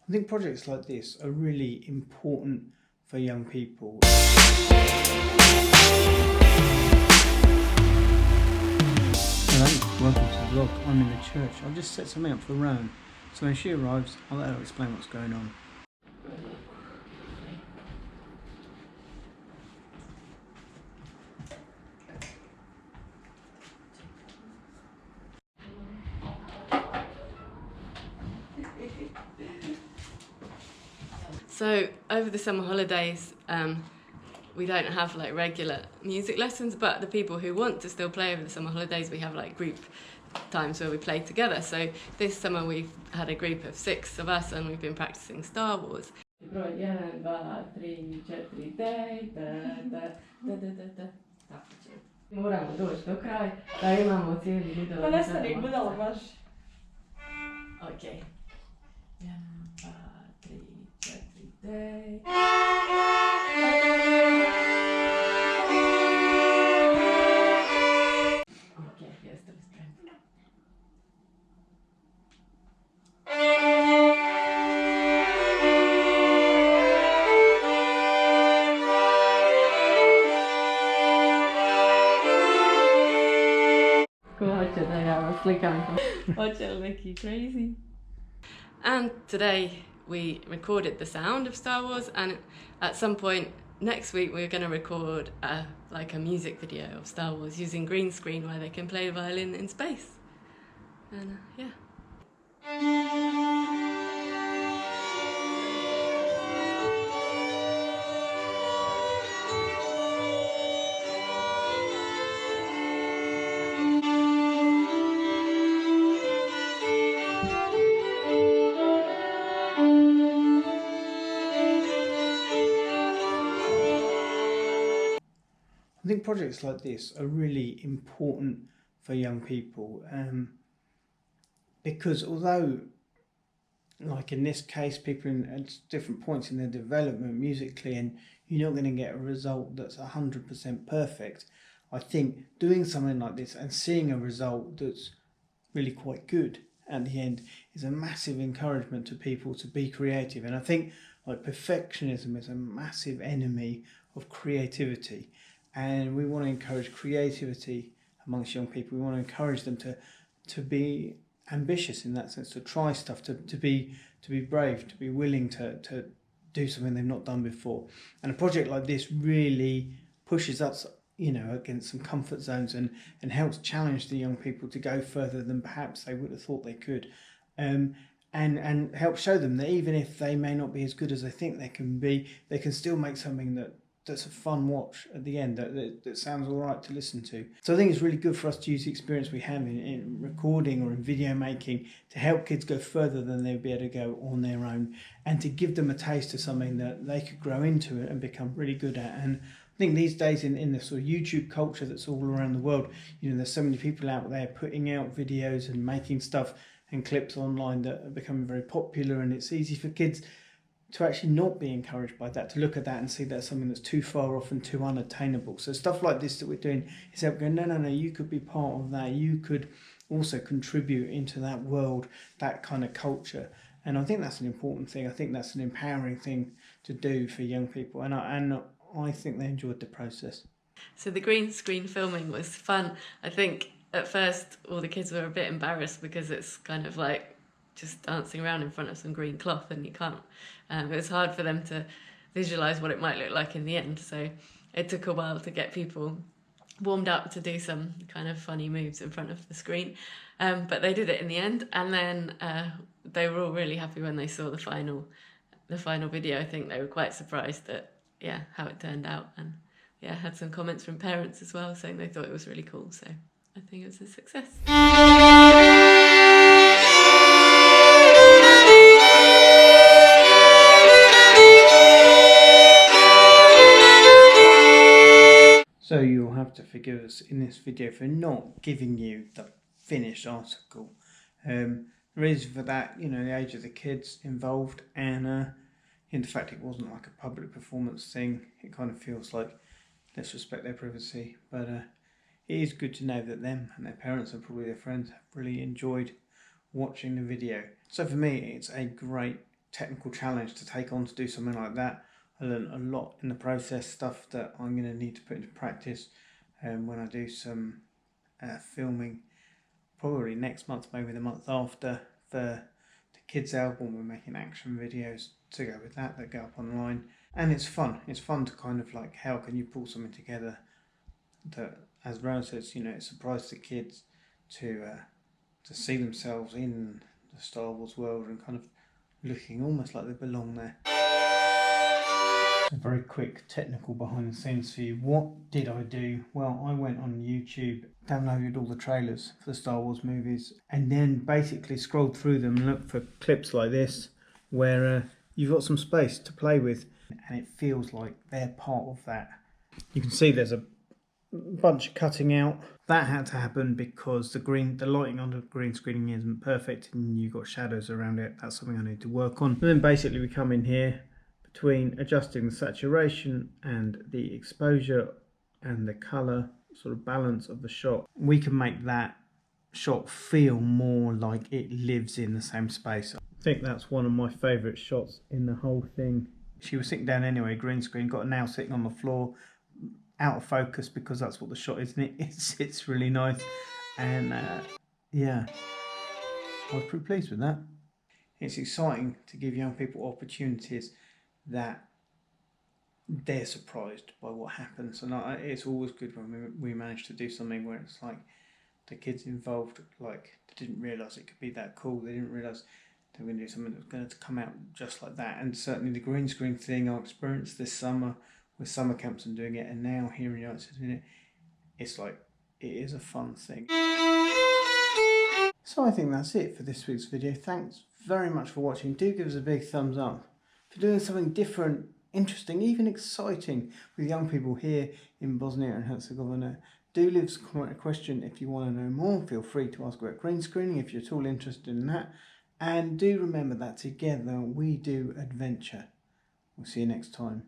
I think projects like this are really important for young people. Hello, welcome to the vlog. I'm in the church. I've just set something up for Rowan, so when she arrives I'll let her explain what's going on. So over the summer holidays, we don't have like regular music lessons, but the people who want to still play over the summer holidays, we have like group times where we play together. So this summer we've had a group of 6 of us and we've been practicing Star Wars. Moramo doći do kraja da imamo cijeli video. Pa nestani budalo baš. Ok. 1, 2, 3, 4, day. Ok, jeste li spremni? Ko hoće da ja vas slikam? Hoće li neki crazy? And today we recorded the sound of Star Wars, and at some point next week we're going to record like a music video of Star Wars using green screen where they can play violin in space. And yeah. I think projects like this are really important for young people because although, like in this case, people at different points in their development musically, and you're not going to get a result that's 100% perfect, I think doing something like this and seeing a result that's really quite good at the end is a massive encouragement to people to be creative. And I think like perfectionism is a massive enemy of creativity. And we want to encourage creativity amongst young people. We want to encourage them to be ambitious in that sense, to try stuff, to be brave, to be willing to do something they've not done before. And a project like this really pushes us, you know, against some comfort zones and helps challenge the young people to go further than perhaps they would have thought they could. And help show them that even if they may not be as good as they think they can be, they can still make something that's a fun watch at the end, that sounds all right to listen to. So I think it's really good for us to use the experience we have in recording or in video making to help kids go further than they'd be able to go on their own, and to give them a taste of something that they could grow into it and become really good at. And I think these days in the sort of YouTube culture that's all around the world, you know, there's so many people out there putting out videos and making stuff and clips online that are becoming very popular, and it's easy for kids to actually not be encouraged by that, to look at that and see that's something that's too far off and too unattainable. So stuff like this that we're doing is help going, no, you could be part of that. You could also contribute into that world, that kind of culture. And I think that's an important thing. I think that's an empowering thing to do for young people. And I think they enjoyed the process. So the green screen filming was fun. I think at first all the kids were a bit embarrassed because it's kind of like just dancing around in front of some green cloth and you can't. It was hard for them to visualise what it might look like in the end. So it took a while to get people warmed up to do some kind of funny moves in front of the screen. But they did it in the end. And then they were all really happy when they saw the final video. I think they were quite surprised at how it turned out. And had some comments from parents as well saying they thought it was really cool. So I think it was a success. So you'll have to forgive us in this video for not giving you the finished article. The reason for that, you know, the age of the kids involved, and in the fact it wasn't like a public performance thing. It kind of feels like let's respect their privacy, but it is good to know that them and their parents and probably their friends have really enjoyed watching the video. So for me, it's a great technical challenge to take on to do something like that. I learned a lot in the process, stuff that I'm going to need to put into practice when I do some filming, probably next month, maybe the month after, for the kids album. We're making action videos to go with that go up online, and it's fun to kind of like, how can you pull something together that, as Rowan says, you know, it surprised the kids to see themselves in the Star Wars world and kind of looking almost like they belong there. A very quick technical behind the scenes for you. What did I do? Well, I went on YouTube, downloaded all the trailers for the Star Wars movies, and then basically scrolled through them and looked for clips like this where you've got some space to play with, and it feels like they're part of that. You can see there's a bunch of cutting out. That had to happen because the lighting on the green screening isn't perfect and you've got shadows around it. That's something I need to work on. And then basically we come in here between adjusting the saturation and the exposure and the colour sort of balance of the shot. We can make that shot feel more like it lives in the same space. I think that's one of my favourite shots in the whole thing. She was sitting down anyway, green screen, got her now sitting on the floor, out of focus because that's what the shot is, and it sits really nice. And yeah, I was pretty pleased with that. It's exciting to give young people opportunities that they're surprised by what happens, and it's always good when we manage to do something where it's like the kids involved, like, they didn't realise it could be that cool, they didn't realise they were going to do something that was going to come out just like that. And certainly the green screen thing I experienced this summer with summer camps and doing it, and now hearing you doing it, it's like, it is a fun thing. So I think that's it for this week's video. Thanks very much for watching. Do give us a big thumbs up for doing something different, interesting, even exciting with young people here in Bosnia and Herzegovina. Do leave a question if you want to know more. Feel free to ask about green screening if you're at all interested in that. And do remember that together we do adventure. We'll see you next time.